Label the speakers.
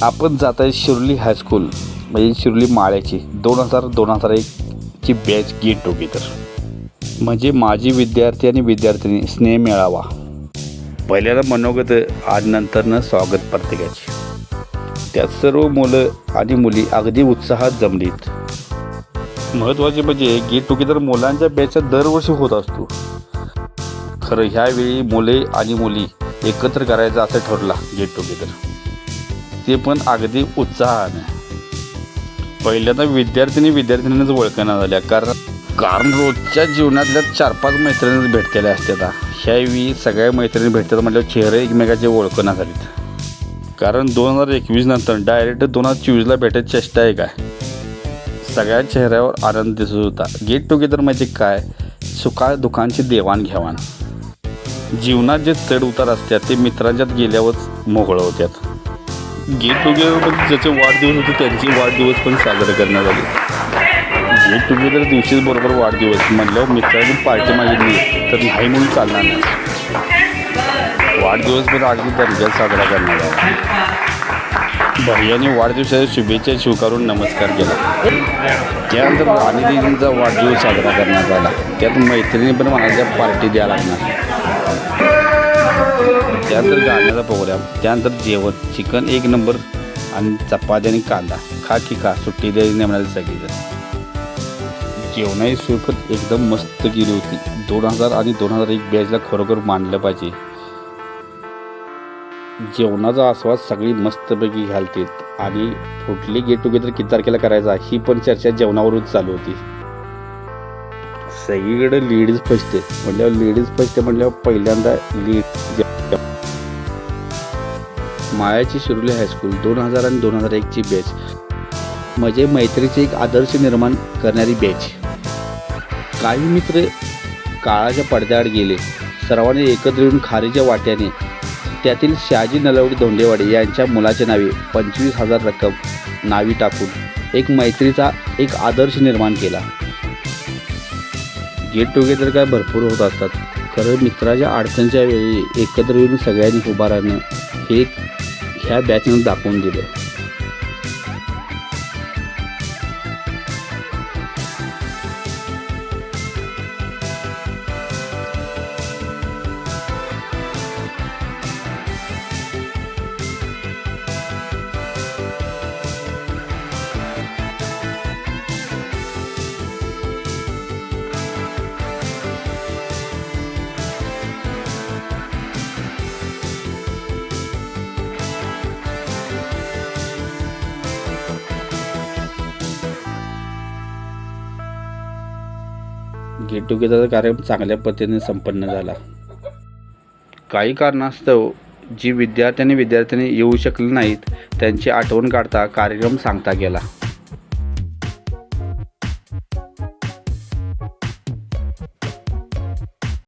Speaker 1: आपण जात आहे शिर्ली हायस्कूल म्हणजे शिर्ली माळ्याची 2001ची बॅच गेट टुगेदर म्हणजे माजी विद्यार्थी आणि विद्यार्थिनी स्नेह मेळावा. पहिल्यांदा मनोगत आणि नंतरनं स्वागत प्रत्येकाची. त्यात सर्व मुलं आणि मुली अगदी उत्साहात जमलीत. महत्त्वाचे म्हणजे गेट टुगेदर मुलांच्या बॅचचा दरवर्षी होत असतो. खरं ह्यावेळी मुले आणि मुली एकत्र करायचं असं ठरला गेट टुगेदर, ते पण अगदी उत्साहाने. पहिल्यांदा विद्यार्थ्यांनाच ओळखण्यात झाल्या, कारण रोजच्या जीवनातल्या 4-5 मैत्रिणीच भेटलेल्या असतात. ह्यावेळी सगळ्या मैत्रिणी भेटतात म्हटल्यावर चेहरे एकमेकाचे ओळखण्यात झालेत. कारण 2021 नंतर डायरेक्ट 2024ला भेटायची चेष्टा आहे काय? सगळ्या चेहऱ्यावर आनंद दिसत होता. गेट टुगेदर म्हणजे काय? सुखा दुःखांची देवाणघेवाण. जीवनात जे चढ उतार असतात ते मित्रांच्यात गेल्यावरच मोकळं होतात. गेट टुगेदरमध्ये ज्याचे वाढदिवस होते त्यांचे वाढदिवस पण साजरे करण्यात आले. गेट टुगेदर दिवशीच बरोबर वाढदिवस म्हटल्यावर मित्रांनी पार्टी मागितली तर नाही म्हणून चालणार नाही. वाढदिवस पण अगदी दर्जात साजरा करण्यात आला. भैयाने वाढदिवसाच्या शुभेच्छा स्वीकारून नमस्कार केला. त्यानंतर राणीदीदींचा वाढदिवस साजरा करण्यात आला. त्यात मैत्रिणी पण म्हणायच्या पार्टी द्यायला लागणार. त्यानंतर गाण्याचा प्रोग्राम, त्यानंतर जेवण, चिकन 1 नंबर आणि चपाती आणि कांदा. खा की खा, सुट्टी द्यायची नाही म्हणाले सगळीजण. जेवणाची सोय पण एकदम मस्त केली होती. 2000 आणि 2001 बॅचला खरोखर मानलं पाहिजे. जेवणाचा आस्वाद सगळी मस्तपैकी घालतात आणि कुठली गेट टुगेदर किती तारखेला करायचा ही पण चर्चा जेवणावरून चालू होती. सगळीकडे लेडीज फसते म्हटल्यावर पहिल्यांदा माळ्याची शिर्ली हायस्कूल 2000 आणि 2001ची बॅच म्हणजे मैत्रीचे एक आदर्श निर्माण करणारी बॅच. काही मित्र काळाच्या पडद्याआड गेले. सर्वांनी एकत्र येऊन खारीच्या वाट्याने त्यातील शहाजी नलवडी धोंडेवाडे यांच्या मुलाच्या नावे 25,000 रक्कम नावी टाकून एक मैत्रीचा एक आदर्श निर्माण केला. गेट टुगेदर काय भरपूर होत असतात. खरं मित्राच्या अडचणीच्या वेळी एकत्र येऊन सगळ्यांनी उभा राहणं हे ह्या बॅचनं दाखवून दिलं. गेट टुगेदरचा कार्यक्रम चांगल्या पद्धतीने संपन्न झाला. काही कारणास्तव जी विद्यार्थ्यांनी येऊ शकले नाहीत त्यांची आठवण काढता कार्यक्रम सांगता गेला.